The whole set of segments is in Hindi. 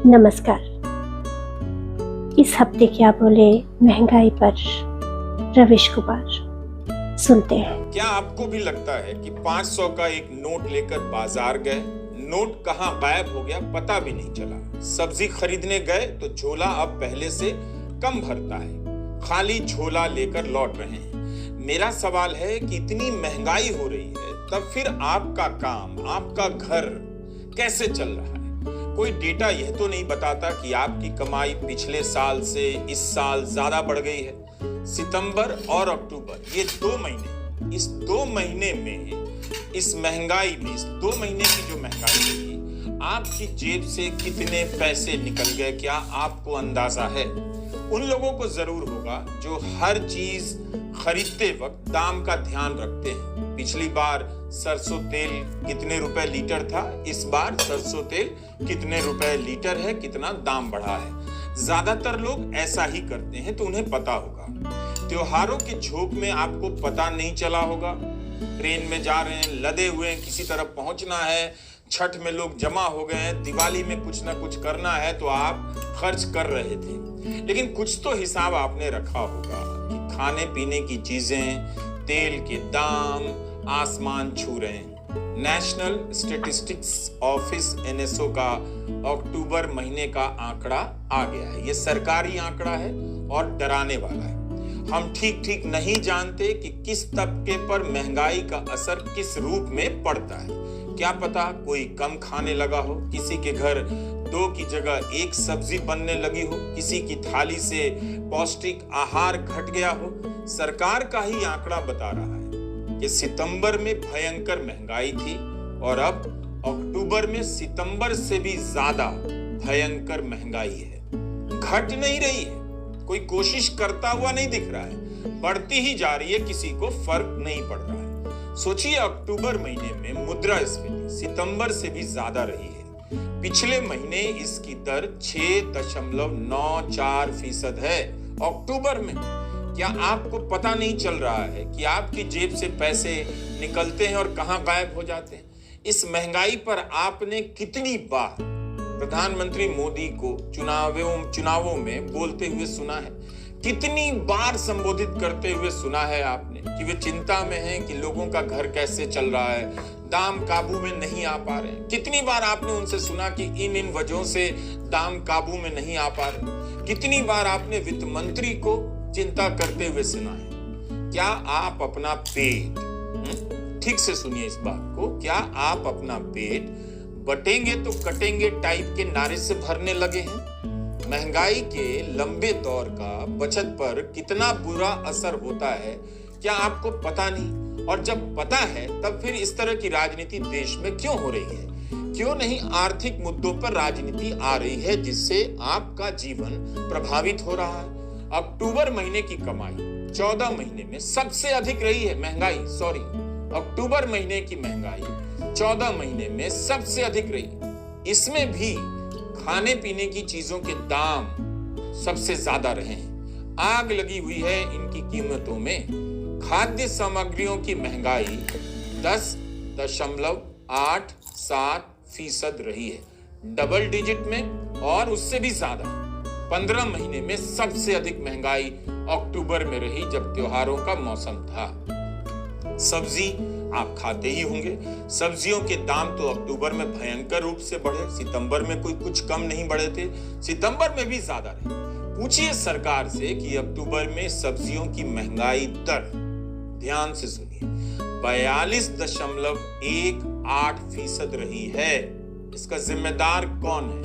नमस्कार। इस हफ्ते क्या बोले महंगाई पर रविश कुमार, सुनते हैं। क्या आपको भी लगता है कि 500 का एक नोट लेकर बाजार गए, नोट कहां गायब हो गया पता भी नहीं चला। सब्जी खरीदने गए तो झोला अब पहले से कम भरता है, खाली झोला लेकर लौट रहे हैं। मेरा सवाल है कि इतनी महंगाई हो रही है तब फिर आपका काम, आपका घर कैसे चल रहा है? कोई डेटा यह तो नहीं बताता कि आपकी कमाई पिछले साल से इस साल ज्यादा बढ़ गई है। सितंबर और अक्टूबर, ये 2 महीने, इस 2 महीने में, इस महंगाई में, इस 2 महीने की जो महंगाई रही, आपकी जेब से कितने पैसे निकल गए, क्या आपको अंदाजा है? उन लोगों को जरूर होगा जो हर चीज खरीदते वक्त दाम का ध्यान रखते हैं। पिछली बार सरसों तेल कितने रुपए लीटर था, इस बार सरसों तेल कितने रुपए लीटर है, कितना दाम बढ़ा है। ज्यादातर लोग ऐसा ही करते हैं तो उन्हें पता होगा। त्योहारों के झोंक में आपको पता नहीं चला होगा। ट्रेन में जा रहे हैं, लदे हुए हैं, किसी तरफ पहुंचना है, छठ में लोग जमा हो गए हैं, दिवाली में कुछ ना कुछ करना है तो आप खर्च कर रहे थे। लेकिन कुछ तो हिसाब आपने रखा होगा कि खाने पीने की चीजें, तेल के दाम आसमान छू रहे हैं। नेशनल स्टैटिस्टिक्स ऑफिस NSO का अक्टूबर महीने का आंकड़ा आ गया है। ये सरकारी आंकड़ा है और डराने वाला है। हम ठीक नहीं जानते कि किस तबके पर महंगाई का असर किस रूप में पड़ता है। क्या पता कोई कम खाने लगा हो, किसी के घर 2 की जगह 1 सब्जी बनने लगी हो, किसी की थाली से पौष्टिक आहार घट गया हो। सरकार का ही आंकड़ा बता रहा है कि सितंबर में भयंकर महंगाई थी और अब अक्टूबर में सितंबर से भी ज्यादा भयंकर महंगाई है। घट नहीं रही है, कोई कोशिश करता हुआ नहीं दिख रहा है, बढ़ती ही जा रही है, किसी को फर्क नहीं पड़ रहा है। सोचिए, अक्टूबर महीने में मुद्रास्फीति सितंबर से भी ज्यादा रही है। पिछले महीने इसकी दर 6.94% है अक्टूबर में। क्या आपको पता नहीं चल रहा है कि आपकी जेब से पैसे निकलते हैं और कहां गायब हो जाते हैं? इस महंगाई पर आपने कितनी बार प्रधानमंत्री मोदी को चुनावों में बोलते हुए सुना है? कितनी बार संबोधित करते हुए सुना है आपने कि वे चिंता में हैं कि लोगों का घर कैसे चल रहा है, दाम काबू में नहीं आ पा रहे हैं? कितनी बार आपने उनसे सुना कि इन वजहों से दाम काबू में नहीं आ पा रहे? कितनी बार आपने वित्त मंत्री को चिंता करते हुए सुना है? क्या आप अपना पेट, ठीक से सुनिए इस बात को, क्या आप अपना पेट बटेंगे तो कटेंगे टाइप के नारे से भरने लगे हैं? महंगाई के लंबे दौर का बचत पर कितना बुरा असर होता है क्या आपको पता नहीं? और जब पता है तब फिर इस तरह की राजनीति देश में क्यों हो रही है? क्यों नहीं आर्थिक मुद्दों पर राजनीति आ रही है जिससे आपका जीवन प्रभावित हो रहा है? अक्टूबर महीने की कमाई 14 महीने में सबसे अधिक रही है। अक्टूबर महीने की महंगाई 14 महीने में सबसे अधिक रही। इसमें भी खाने पीने की चीजों के दाम सबसे ज्यादा रहे हैं। आग लगी हुई है इनकी कीमतों में। खाद्य सामग्रियों की महंगाई 10.87% रही है, डबल डिजिट में, और उससे भी ज्यादा 15 महीने में सबसे अधिक महंगाई अक्टूबर में रही जब त्योहारों का मौसम था। सब्जी आप खाते ही होंगे, सब्जियों के दाम तो अक्टूबर में भयंकर रूप से बढ़े, सितंबर में कोई कुछ कम नहीं बढ़े थे, सितंबर में भी ज्यादा रहे। पूछिए सरकार से कि अक्टूबर में सब्जियों की महंगाई दर, ध्यान से सुनिए, 42.18% रही है। इसका जिम्मेदार कौन है?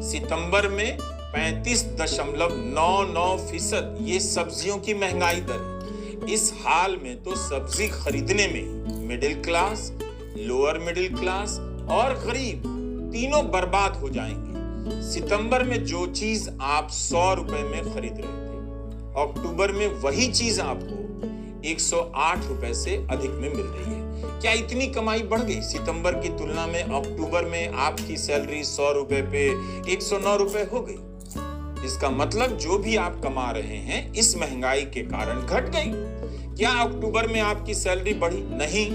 सितंबर में 35.99% ये सब्जियों की महंगाई दर है। इस हाल में तो सब्जी खरीदने में middle class, lower middle class और गरीब तीनों बर्बाद हो जाएंगे। सितंबर में जो चीज आप 100 रुपए में खरीद रहे थे, अक्टूबर में वही चीज आपको 108 रुपए से अधिक में मिल रही है। क्या इतनी कमाई बढ़ गई? सितंबर की तुलना में अक्टूबर में आपकी सैलरी 100 रुपए पे 109 रुपए हो गई। इसका मतलब जो भी आप कमा रहे हैं इस महंगाई के कारण घट गई। क्या अक्टूबर में आपकी सैलरी बढ़ी? नहीं।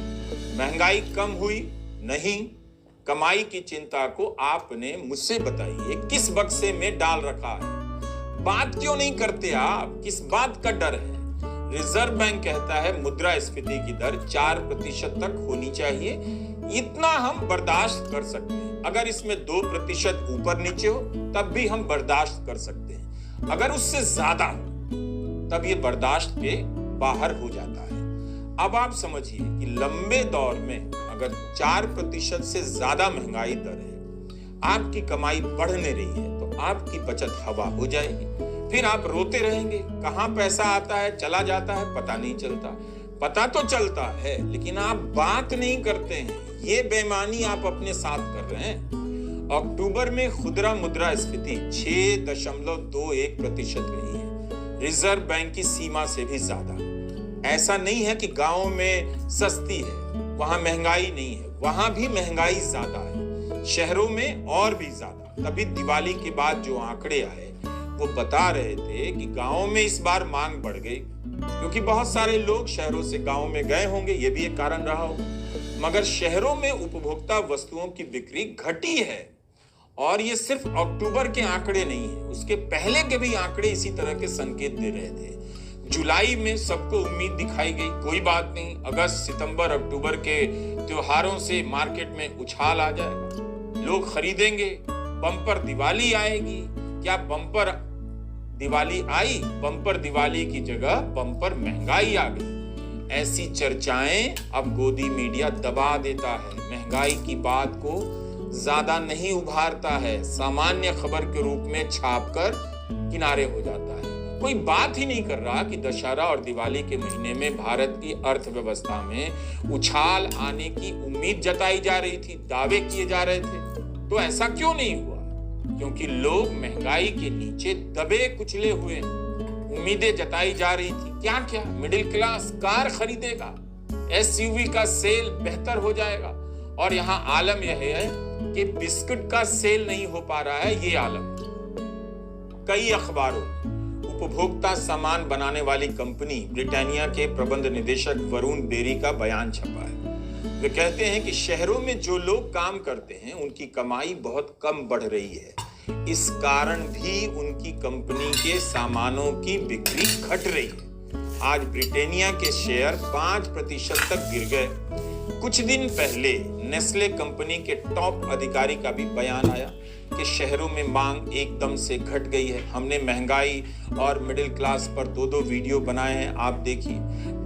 महंगाई कम हुई? नहीं। कमाई की चिंता को आपने मुझसे बताइए किस बक्से में डाल रखा है? बात क्यों नहीं करते आप? किस बात का डर है? रिजर्व बैंक कहता है मुद्रास्फीति की दर 4% तक होनी चाहिए, इतना हम बर्दाश्त कर सकते हैं। अगर इसमें 2% ऊपर नीचे हो तब भी हम बर्दाश्त कर सकते हैं, अगर उससे ज्यादा हो तब ये बर्दाश्त के बाहर हो जाता है। अब आप समझिए कि लंबे दौर में अगर 4% से ज्यादा महंगाई दर है, आपकी कमाई बढ़ने रही है, तो आपकी बचत हवा हो जाएगी। फिर आप रोते रहेंगे, कहां पैसा आता है चला जाता है, पता नहीं चलता। पता तो चलता है लेकिन आप बात नहीं करते हैं। ये बेईमानी आप अपने साथ कर रहे हैं। अक्टूबर में खुदरा मुद्रास्फीति 6.21% रही है, रिजर्व बैंक की सीमा से भी ज्यादा। ऐसा नहीं है कि गांव में सस्ती है, वहां महंगाई नहीं है, वहां भी महंगाई ज्यादा है, शहरों में और भी ज्यादा। तभी दिवाली के बाद जो आंकड़े आए वो बता रहे थे कि गांव में इस बार मांग बढ़ गई, क्योंकि बहुत सारे लोग शहरों से गांव में गए होंगे, ये भी एक कारण रहा होगा। मगर शहरों में उपभोक्ता वस्तुओं की बिक्री घटी है, और ये सिर्फ अक्टूबर के आंकड़े नहीं है, उसके पहले के भी आंकड़े इसी तरह के संकेत दे रहे थे। जुलाई में सबको उम्मीद दिखाई गई, कोई बात नहीं, अगस्त सितंबर अक्टूबर के त्योहारों से मार्केट में उछाल आ जाएगा, लोग खरीदेंगे, बम्पर दिवाली आएगी। क्या बम्पर दिवाली आई? बम्पर दिवाली की जगह बम्पर महंगाई आ गई। ऐसी चर्चाएं अब गोदी मीडिया दबा देता है, महंगाई की बात को ज्यादा नहीं उभारता है, सामान्य खबर के रूप में छापकर किनारे हो जाता है। कोई बात ही नहीं कर रहा कि दशहरा और दिवाली के महीने में भारत की अर्थव्यवस्था में उछाल आने की उम्मीद जताई जा रही थी, दावे किए जा रहे थे। तो ऐसा क्यों नहीं हुआ? क्योंकि लोग महंगाई के नीचे दबे कुचले हुए, उम्मीदें जताई जा रही थी। क्या क्या? मिडिल क्लास कार खरीदेगा, एसयूवी का सेल बेहतर हो जाएगा, और यहाँ आलम यह है कि बिस्कुट का सेल नहीं हो पा रहा है, ये आलम। कई अखबारों उपभोक्ता सामान बनाने वाली कंपनी ब्रिटानिया के प्रबंध निदेशक वरुण बेरी का बयान छपा है। वे कहते हैं कि शहरों में जो लोग काम करते हैं उनकी कमाई बहुत कम बढ़ रही है, इस कारण भी उनकी कंपनी के सामानों की बिक्री घट रही है। आज ब्रिटानिया के शेयर 5% तक गिर गए। कुछ दिन पहले नेस्ले कंपनी के टॉप अधिकारी का भी बयान आया कि शहरों में मांग एकदम से घट गई है। हमने महंगाई और मिडिल क्लास पर 2-2 वीडियो बनाए हैं, आप देखिए।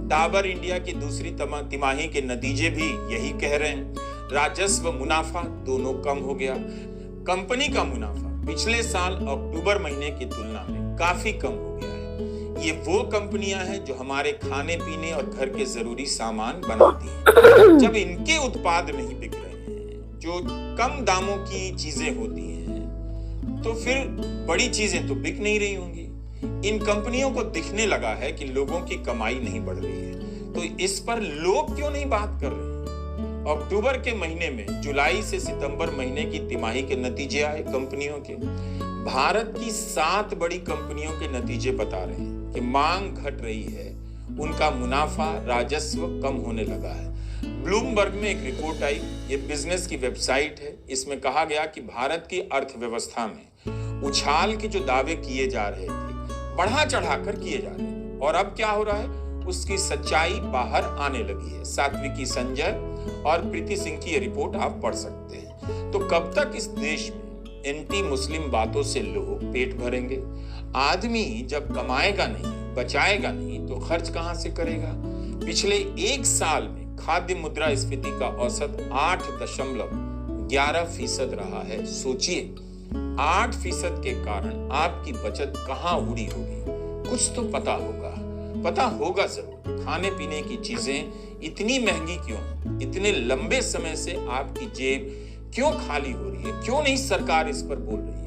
डाबर इंडिया की दूसरी तिमाही के नतीजे भी यही कह रहे हैं। राजस्व मुनाफा दोनों कम हो गया। कंपनी का मुनाफा पिछले साल अक्टूबर महीने की तुलना में काफी कम हो गया है। ये वो कंपनियां हैं जो हमारे खाने पीने और घर के जरूरी सामान बनाती हैं। जब इनके उत्पाद नहीं बिक रहे हैं, जो कम दामों की चीजें होती हैं, तो फिर बड़ी चीजें तो बिक नहीं रही होंगी। इन कंपनियों को दिखने लगा है कि लोगों की कमाई नहीं बढ़ रही है, तो इस पर लोग क्यों नहीं बात कर रहे हैं? अक्टूबर के महीने में जुलाई से सितंबर महीने की तिमाही के नतीजे आए कंपनियों के। भारत की 7 बड़ी कंपनियों के नतीजे बता रहे हैं कि मांग घट रही है, उनका मुनाफा राजस्व कम होने लगा है। ब्लूमबर्ग में एक रिपोर्ट आई, ये बिजनेस की वेबसाइट है, इसमें कहा गया कि भारत की अर्थव्यवस्था में उछाल के जो दावे किए जा रहे थे, बढ़ा चढ़ाकर किए जा रहे थे, और अब क्या हो रहा है उसकी सच्चाई बाहर आने लगी है। सात्विकी संजय और प्रीति सिंह की ये रिपोर्ट आप पढ़ सकते हैं। तो कब तक इस देश में एंटी मुस्लिम बातों से लोग पेट भरेंगे? आदमी जब कमाएगा नहीं, बचाएगा नहीं, तो खर्च कहां से करेगा? पिछले 1 साल में खाद्य मुद्रास्फीति का औसत 8.11% रहा है। सोचिए, 8% के कारण आपकी बचत कहां उड़ी होगी? कुछ तो पता होगा जरूर। खाने पीने की चीजें इतनी महंगी क्यों? इतने लंबे समय से आपकी जेब क्यों खाली हो रही है? क्यों नहीं सरकार इस पर बोल रही है?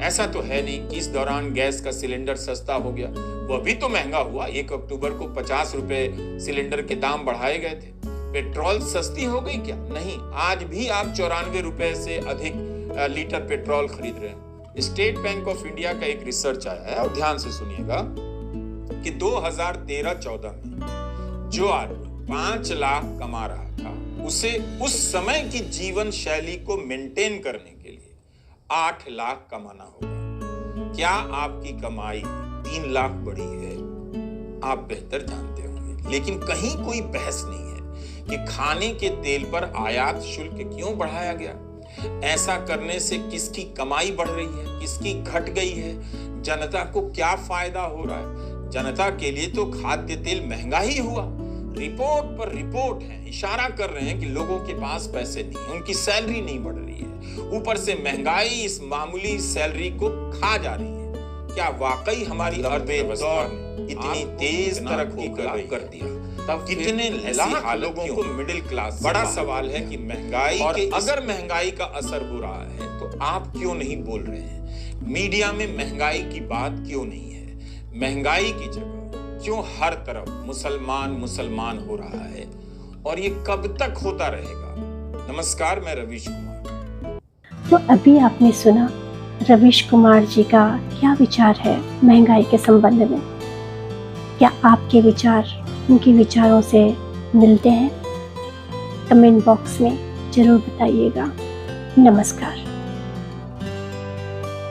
ऐसा तो है नहीं कि इस दौरान गैस का सिलेंडर सस्ता हो गया, वह भी तो महंगा हुआ। 1 अक्टूबर को 50 रुपए सिलेंडर के दाम बढ़ाए गए थे। पेट्रोल सस्ती हो गई क्या? नहीं, आज भी आप 94 रुपए से अधिक लीटर पेट्रोल खरीद रहे हैं। स्टेट बैंक ऑफ इंडिया का एक रिसर्च आया है, और ध्यान से सुनिएगा, कि 2013-14 में जो आदमी 5 लाख कमा रहा था उसे उस समय की जीवन शैली को मेंटेन करने के लिए 8 लाख कमाना होगा। क्या आपकी कमाई 3 लाख बढ़ी है? आप बेहतर जानते होंगे, लेकिन कहीं कोई बहस नहीं है कि खाने के तेल पर आयात शुल्क क्यों बढ़ाया गया। ऐसा करने से किसकी कमाई बढ़ रही है, किसकी घट गई है, जनता को क्या फायदा हो रहा है? जनता के लिए तो खाद्य तेल महंगा ही हुआ। रिपोर्ट पर रिपोर्ट है, इशारा कर रहे हैं कि लोगों के पास पैसे नहीं है, उनकी सैलरी नहीं बढ़ रही है, ऊपर से महंगाई इस मामूली सैलरी को खा जा रही है। क्या वाकई हमारी अर्थव्यवस्था इतनी तेज तरक्की कर दिया? तब कितने लाख लोगों को मिडिल क्लास। बड़ा सवाल है कि महंगाई और अगर महंगाई का असर हो रहा है तो आप क्यों नहीं बोल रहे हैं? मीडिया में महंगाई की बात क्यों नहीं है? महंगाई की जगह क्यों हर तरफ मुसलमान हो रहा है? और ये कब तक होता रहेगा? नमस्कार, मैं रवीश कुमार। तो अभी आपने सुना रवीश कुमार जी का क्या विचार है महंगाई के संबंध में। क्या आपके विचार उनके विचारों से मिलते हैं? कमेंट बॉक्स में जरूर बताइएगा। नमस्कार।